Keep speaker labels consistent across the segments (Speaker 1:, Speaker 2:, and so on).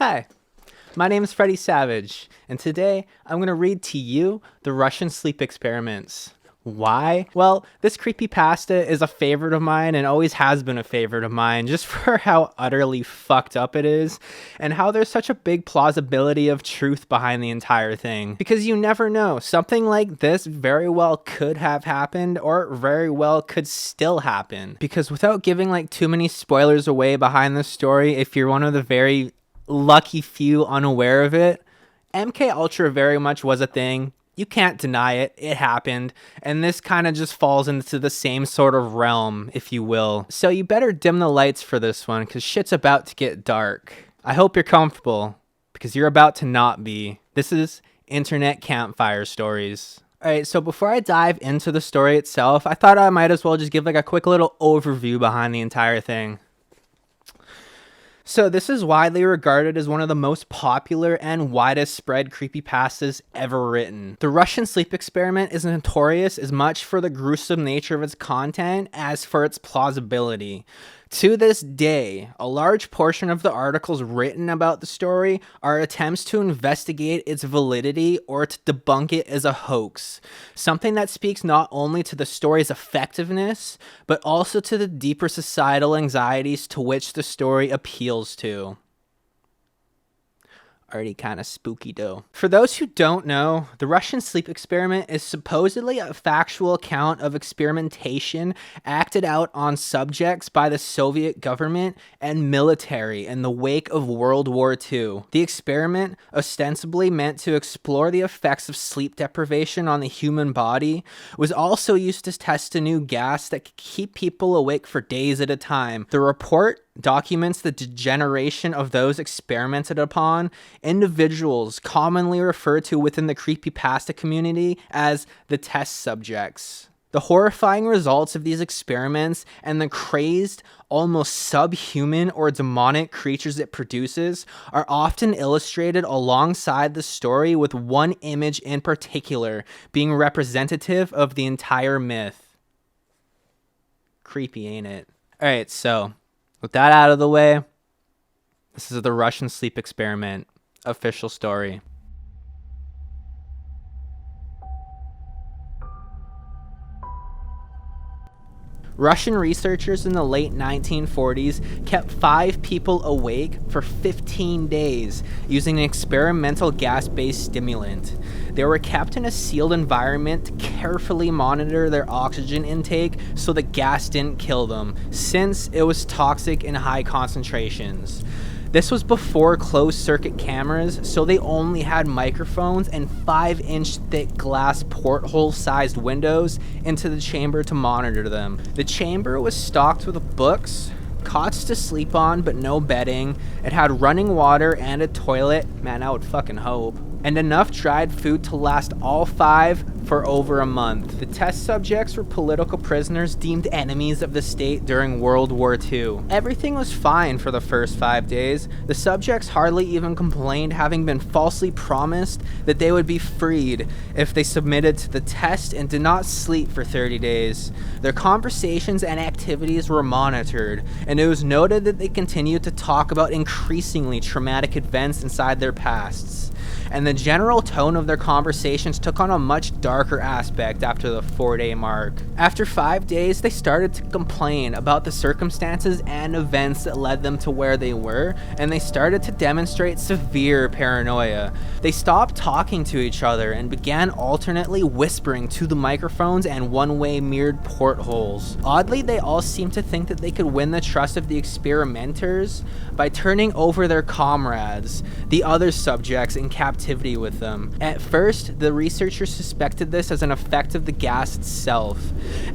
Speaker 1: Hi, my name is Freddy Savage, and today I'm going to read to you the Russian sleep experiments. Why? Well, this creepypasta is a favorite of mine and always has been a favorite of mine just for how utterly fucked up it is and how there's such a big plausibility of truth behind the entire thing. Because you never know, something like this very well could have happened or very well could still happen. Because without giving like too many spoilers away behind this story, if you're one of the very lucky few unaware of it, MK Ultra very much was a thing. You can't deny it. It happened. And this kind of just falls into the same sort of realm, if you will. So you better dim the lights for this one, because shit's about to get dark. I hope you're comfortable, because you're about to not be. This is Internet Campfire Stories. Alright, so before I dive into the story itself, I thought I might as well just give like a quick little overview behind the entire thing. So this is widely regarded as one of the most popular and widest spread creepypastas ever written. The Russian sleep experiment is notorious as much for the gruesome nature of its content as for its plausibility. To this day, a large portion of the articles written about the story are attempts to investigate its validity or to debunk it as a hoax, something that speaks not only to the story's effectiveness, but also to the deeper societal anxieties to which the story appeals to. Already kind of spooky though. For those who don't know, the Russian sleep experiment is supposedly a factual account of experimentation acted out on subjects by the Soviet government and military in the wake of World War II. The experiment, ostensibly meant to explore the effects of sleep deprivation on the human body, was also used to test a new gas that could keep people awake for days at a time. The report documents the degeneration of those experimented upon, individuals commonly referred to within the creepypasta community as the test subjects. The horrifying results of these experiments and the crazed, almost subhuman or demonic creatures it produces are often illustrated alongside the story, with one image in particular being representative of the entire myth. Creepy, ain't it? Alright, so with that out of the way, this is the Russian sleep experiment official story. Russian researchers in the late 1940s kept 5 people awake for 15 days using an experimental gas-based stimulant. They were kept in a sealed environment to carefully monitor their oxygen intake so the gas didn't kill them, since it was toxic in high concentrations. This was before closed-circuit cameras, so they only had microphones and 5-inch thick glass porthole-sized windows into the chamber to monitor them. The chamber was stocked with books, cots to sleep on but no bedding. It had running water and a toilet, man, I would fucking hope, and enough dried food to last all 5 for over a month. The test subjects were political prisoners deemed enemies of the state during World War II. Everything was fine for the first 5 days. The subjects hardly even complained, having been falsely promised that they would be freed if they submitted to the test and did not sleep for 30 days. Their conversations and activities were monitored, and it was noted that they continued to talk about increasingly traumatic events inside their pasts. And the general tone of their conversations took on a much darker aspect after the 4-day mark. After 5 days, they started to complain about the circumstances and events that led them to where they were, and they started to demonstrate severe paranoia. They stopped talking to each other and began alternately whispering to the microphones and one-way mirrored portholes. Oddly, they all seemed to think that they could win the trust of the experimenters by turning over their comrades, the other subjects in captivity with them. At first, the researchers suspected this as an effect of the gas itself.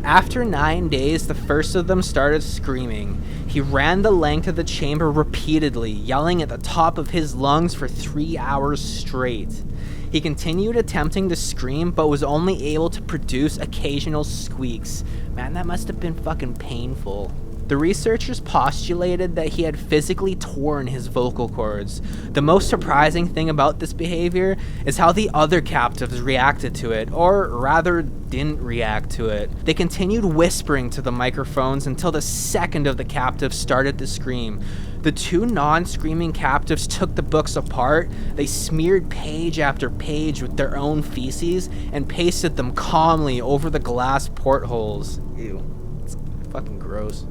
Speaker 1: After 9 days, the first of them started screaming. He ran the length of the chamber repeatedly, yelling at the top of his lungs for 3 hours straight. He continued attempting to scream, but was only able to produce occasional squeaks. Man, that must have been fucking painful. The researchers postulated that he had physically torn his vocal cords. The most surprising thing about this behavior is how the other captives reacted to it, or rather didn't react to it. They continued whispering to the microphones until the second of the captives started to scream. The two non-screaming captives took the books apart, they smeared page after page with their own feces, and pasted them calmly over the glass portholes. Ew, it's fucking gross.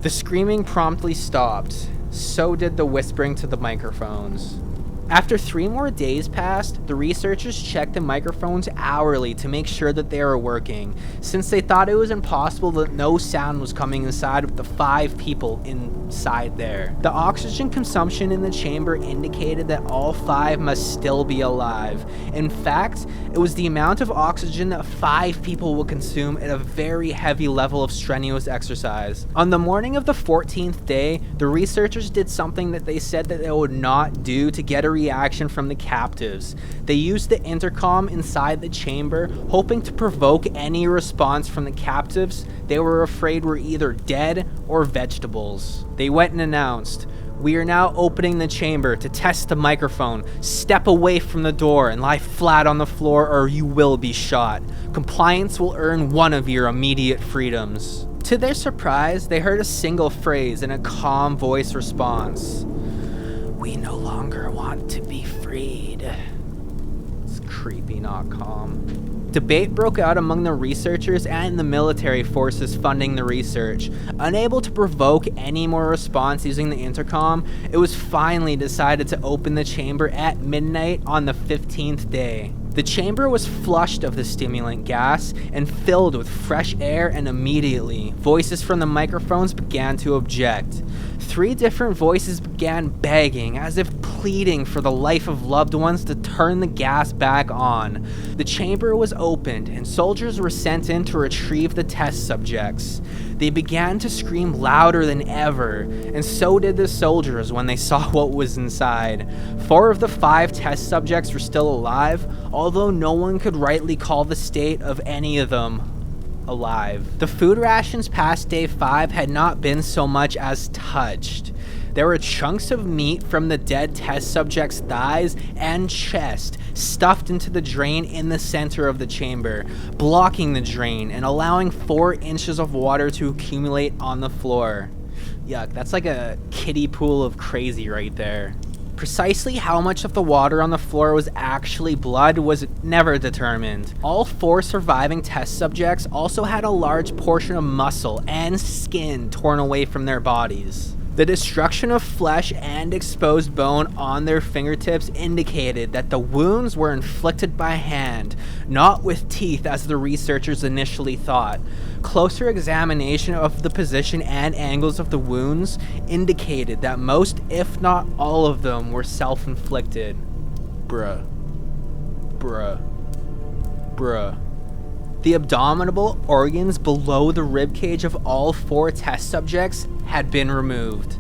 Speaker 1: The screaming promptly stopped. So did the whispering to the microphones. After 3 more days passed, the researchers checked the microphones hourly to make sure that they were working, since they thought it was impossible that no sound was coming inside with the 5 people inside there. The oxygen consumption in the chamber indicated that all 5 must still be alive. In fact, it was the amount of oxygen that 5 people will consume at a very heavy level of strenuous exercise. On the morning of the 14th day, the researchers did something that they said that they would not do to get a reaction from the captives. They used the intercom inside the chamber, hoping to provoke any response from the captives they were afraid were either dead or vegetables. They went and announced, "We are now opening the chamber to test the microphone. Step away from the door and lie flat on the floor or you will be shot. Compliance will earn one of your immediate freedoms." To their surprise, they heard a single phrase in a calm voice response. "We no longer want to be freed." It's creepy, not calm. Debate broke out among the researchers and the military forces funding the research. Unable to provoke any more response using the intercom, it was finally decided to open the chamber at midnight on the 15th day. The chamber was flushed of the stimulant gas and filled with fresh air, and immediately, voices from the microphones began to object. 3 different voices began begging, as if pleading for the life of loved ones, to turn the gas back on. The chamber was opened, and soldiers were sent in to retrieve the test subjects. They began to scream louder than ever, and so did the soldiers when they saw what was inside. 4 of the 5 test subjects were still alive, although no one could rightly call the state of any of them alive. The food rations past day 5 had not been so much as touched. There were chunks of meat from the dead test subject's thighs and chest stuffed into the drain in the center of the chamber, blocking the drain and allowing 4 inches of water to accumulate on the floor. Yuck, that's like a kiddie pool of crazy right there. Precisely how much of the water on the floor was actually blood was never determined. All 4 surviving test subjects also had a large portion of muscle and skin torn away from their bodies. The destruction of flesh and exposed bone on their fingertips indicated that the wounds were inflicted by hand, not with teeth as the researchers initially thought. Closer examination of the position and angles of the wounds indicated that most, if not all of them, were self-inflicted. Bruh. The abdominal organs below the ribcage of all 4 test subjects had been removed.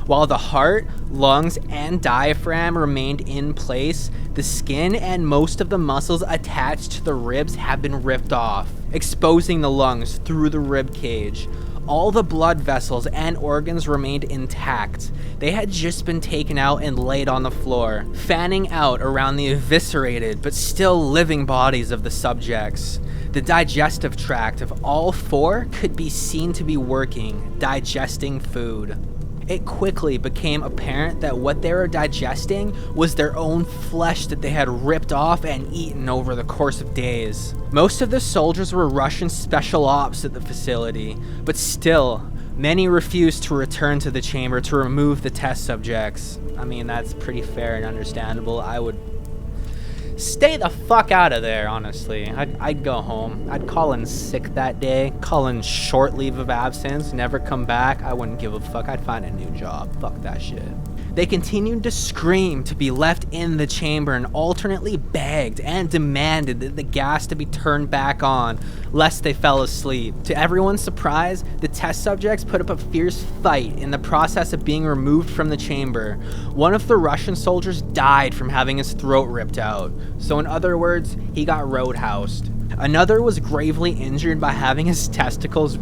Speaker 1: While the heart, lungs, and diaphragm remained in place, the skin and most of the muscles attached to the ribs have been ripped off, exposing the lungs through the ribcage. All the blood vessels and organs remained intact. They had just been taken out and laid on the floor, fanning out around the eviscerated but still living bodies of the subjects. The digestive tract of all 4 could be seen to be working, digesting food. It quickly became apparent that what they were digesting was their own flesh that they had ripped off and eaten over the course of days. Most of the soldiers were Russian special ops at the facility, but still, many refused to return to the chamber to remove the test subjects. I mean, that's pretty fair and understandable. I would stay the fuck out of there, honestly. I'd go home. I'd call in sick that day, call in short leave of absence, never come back. I wouldn't give a fuck. I'd find a new job. Fuck that shit. They continued to scream to be left in the chamber and alternately begged and demanded that the gas to be turned back on, lest they fell asleep. To everyone's surprise, the test subjects put up a fierce fight in the process of being removed from the chamber. One of the Russian soldiers died from having his throat ripped out. So in other words, he got roadhoused. Another was gravely injured by having his testicles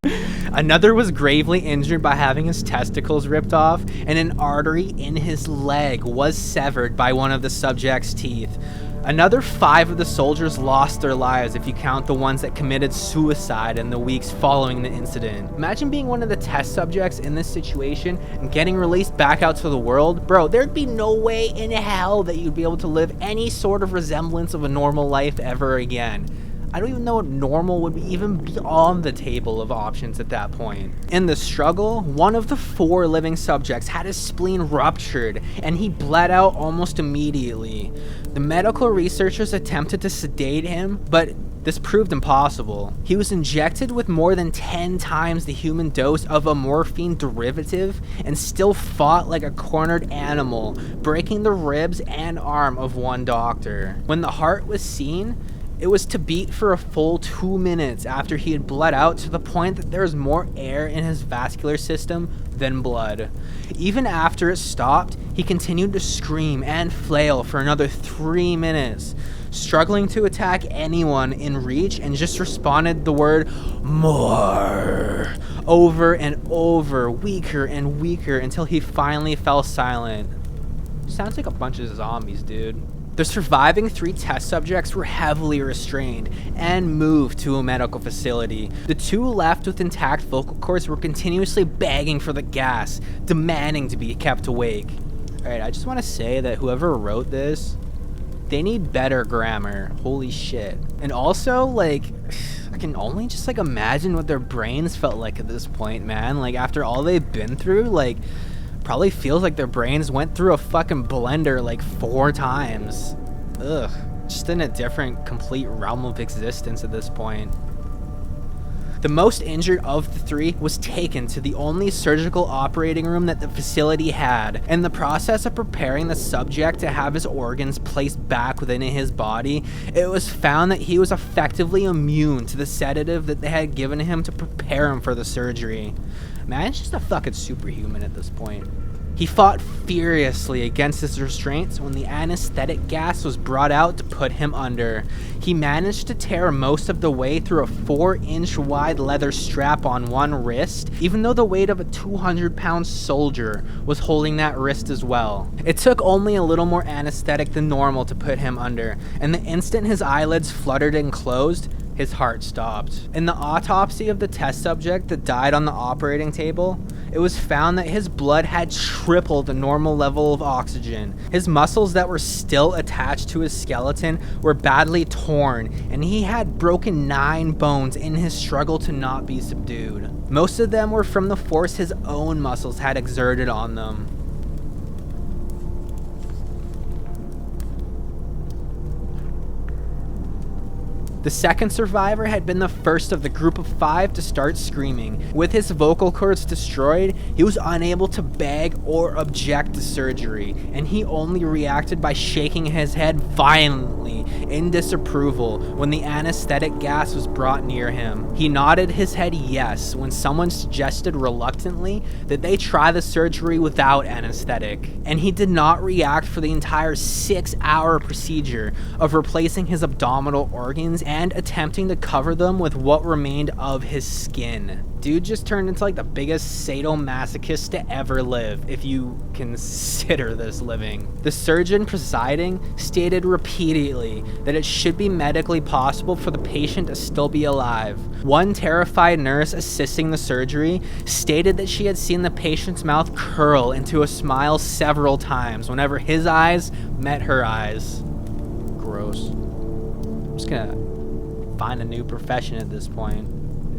Speaker 1: Another was gravely injured by having his testicles ripped off, and an artery in his leg was severed by one of the subject's teeth. Another 5 of the soldiers lost their lives if you count the ones that committed suicide in the weeks following the incident. Imagine being one of the test subjects in this situation and getting released back out to the world. Bro, there'd be no way in hell that you'd be able to live any sort of resemblance of a normal life ever again. I don't even know what normal would even be on the table of options at that point. In the struggle, one of the 4 living subjects had his spleen ruptured and he bled out almost immediately. The medical researchers attempted to sedate him, but this proved impossible. He was injected with more than 10 times the human dose of a morphine derivative and still fought like a cornered animal, breaking the ribs and arm of one doctor. When the heart was seen, it was to beat for a full 2 minutes after he had bled out to the point that there was more air in his vascular system than blood. Even after it stopped, he continued to scream and flail for another 3 minutes, struggling to attack anyone in reach, and just responded the word "more" over and over, weaker and weaker, until he finally fell silent. Sounds like a bunch of zombies, dude. The surviving 3 test subjects were heavily restrained and moved to a medical facility. The 2 left with intact vocal cords were continuously begging for the gas, demanding to be kept awake. Alright, I just want to say that whoever wrote this, they need better grammar. Holy shit. And also, like, I can only just, like, imagine what their brains felt like at this point, man. Like, after all they've been through, like, probably feels like their brains went through a fucking blender like 4 times. Ugh, just in a different, complete realm of existence at this point. The most injured of the 3 was taken to the only surgical operating room that the facility had. In the process of preparing the subject to have his organs placed back within his body, it was found that he was effectively immune to the sedative that they had given him to prepare him for the surgery. Man, it's just a fucking superhuman at this point. He fought furiously against his restraints when the anesthetic gas was brought out to put him under. He managed to tear most of the way through a 4-inch wide leather strap on one wrist, even though the weight of a 200-pound soldier was holding that wrist as well. It took only a little more anesthetic than normal to put him under, and the instant his eyelids fluttered and closed, his heart stopped. In the autopsy of the test subject that died on the operating table, it was found that his blood had tripled the normal level of oxygen. His muscles that were still attached to his skeleton were badly torn, and he had broken 9 bones in his struggle to not be subdued. Most of them were from the force his own muscles had exerted on them. The second survivor had been the first of the group of 5 to start screaming. With his vocal cords destroyed, he was unable to beg or object to surgery, and he only reacted by shaking his head violently in disapproval when the anesthetic gas was brought near him. He nodded his head yes when someone suggested reluctantly that they try the surgery without anesthetic, and he did not react for the entire 6-hour procedure of replacing his abdominal organs and attempting to cover them with what remained of his skin. Dude just turned into like the biggest sadomasochist to ever live, if you consider this living. The surgeon presiding stated repeatedly that it should be medically possible for the patient to still be alive. One terrified nurse assisting the surgery stated that she had seen the patient's mouth curl into a smile several times whenever his eyes met her eyes. Gross. I'm just gonna find a new profession at this point.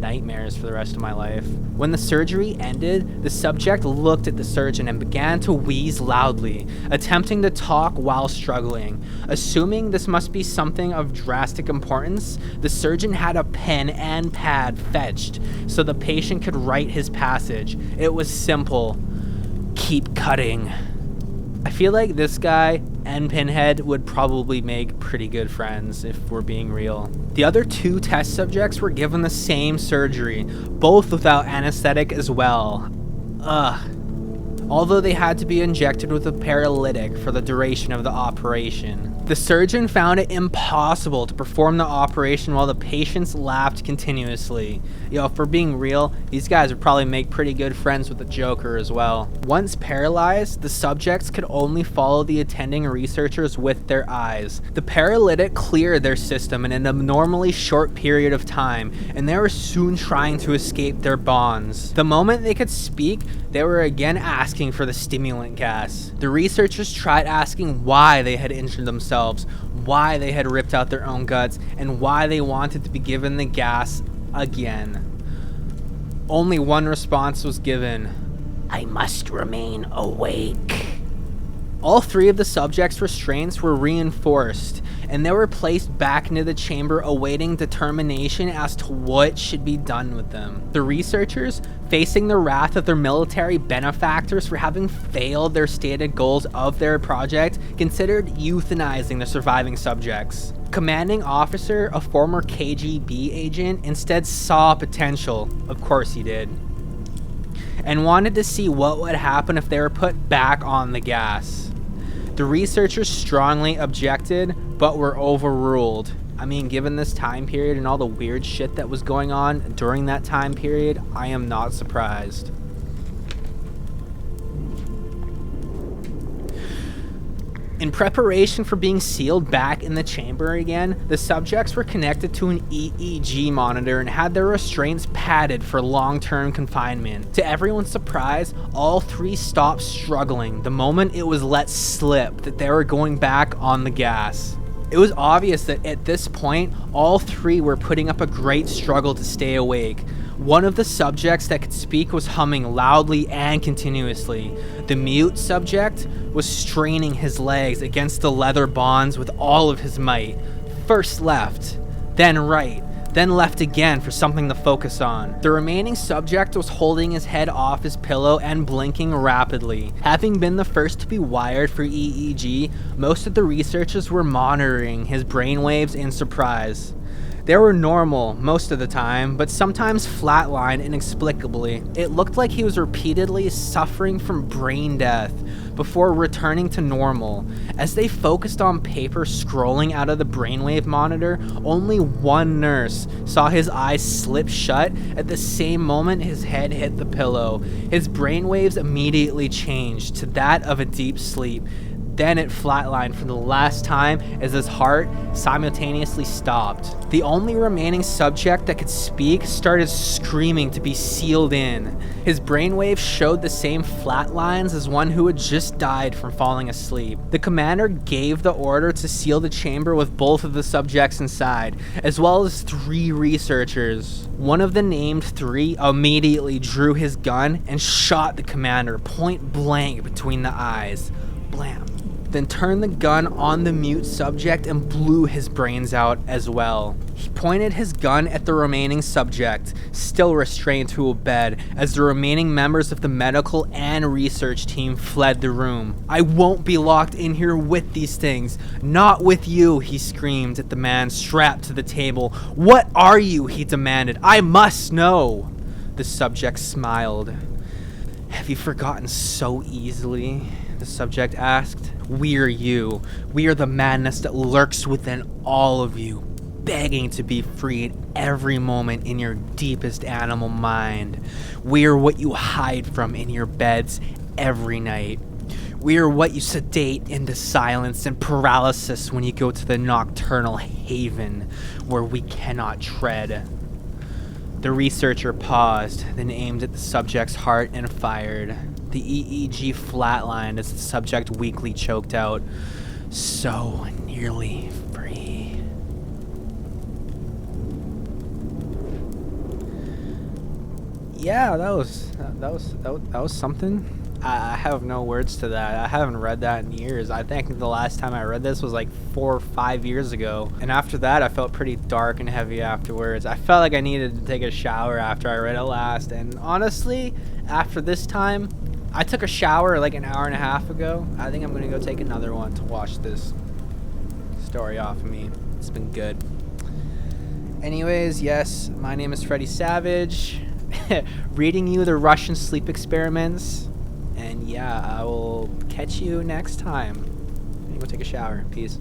Speaker 1: Nightmares for the rest of my life. When the surgery ended, the subject looked at the surgeon and began to wheeze loudly, attempting to talk while struggling. Assuming this must be something of drastic importance, the surgeon had a pen and pad fetched so the patient could write his passage. It was simple: keep cutting. I feel like this guy and Pinhead would probably make pretty good friends if we're being real. The other 2 test subjects were given the same surgery, both without anesthetic as well. Although they had to be injected with a paralytic for the duration of the operation. The surgeon found it impossible to perform the operation while the patients laughed continuously. Yo, if we're being real, these guys would probably make pretty good friends with the Joker as well. Once paralyzed, the subjects could only follow the attending researchers with their eyes. The paralytic cleared their system in an abnormally short period of time, and they were soon trying to escape their bonds. The moment they could speak, they were again asking for the stimulant gas. The researchers tried asking why they had injured themselves, why they had ripped out their own guts, and why they wanted to be given the gas again. Only one response was given: "I must remain awake." All three of the subjects' restraints were reinforced, and they were placed back into the chamber awaiting determination as to what should be done with them. The researchers, facing the wrath of their military benefactors for having failed their stated goals of their project, considered euthanizing the surviving subjects. Commanding officer, a former KGB agent, instead saw potential. Of course he did. And wanted to see what would happen if they were put back on the gas. The researchers strongly objected, but were overruled. I mean, given this time period and all the weird shit that was going on during that time period, I am not surprised. In preparation for being sealed back in the chamber again, the subjects were connected to an EEG monitor and had their restraints padded for long-term confinement. To everyone's surprise, all three stopped struggling the moment it was let slip that they were going back on the gas. It was obvious that at this point, all three were putting up a great struggle to stay awake. One of the subjects that could speak was humming loudly and continuously. The mute subject was straining his legs against the leather bonds with all of his might. First left, then right, then left again for something to focus on. The remaining subject was holding his head off his pillow and blinking rapidly. Having been the first to be wired for EEG, most of the researchers were monitoring his brainwaves in surprise. They were normal most of the time, but sometimes flatlined inexplicably. It looked like he was repeatedly suffering from brain death before returning to normal. As they focused on paper scrolling out of the brainwave monitor, only one nurse saw his eyes slip shut at the same moment his head hit the pillow. His brainwaves immediately changed to that of a deep sleep. Then it flatlined for the last time as his heart simultaneously stopped. The only remaining subject that could speak started screaming to be sealed in. His brainwaves showed the same flat lines as one who had just died from falling asleep. The commander gave the order to seal the chamber with both of the subjects inside, as well as 3 researchers. One of the named 3 immediately drew his gun and shot the commander point blank between the eyes. Blam. Then turned the gun on the mute subject and blew his brains out as well. He pointed his gun at the remaining subject, still restrained to a bed, as the remaining members of the medical and research team fled the room. "I won't be locked in here with these things. Not with you," he screamed at the man strapped to the table. "What are you?" he demanded. "I must know." The subject smiled. "Have you forgotten so easily?" the subject asked. "We're you. We are the madness that lurks within all of you, begging to be freed every moment in your deepest animal mind. We are what you hide from in your beds every night. We are what you sedate into silence and paralysis when you go to the nocturnal haven where we cannot tread." The researcher paused, then aimed at the subject's heart and fired. The EEG flatlined as the subject weakly choked out, "So nearly free." Yeah, that was something. I have no words to that. I haven't read that in years. I think the last time I read this was like 4 or 5 years ago. And after that, I felt pretty dark and heavy afterwards. I felt like I needed to take a shower after I read it last. And honestly, after this time, I took a shower like an hour and a half ago. I think I'm going to go take another one to wash this story off of me. It's been good. Anyways, yes, my name is Freddy Savage. Reading you the Russian sleep experiments. And yeah, I will catch you next time. I'm gonna go take a shower. Peace.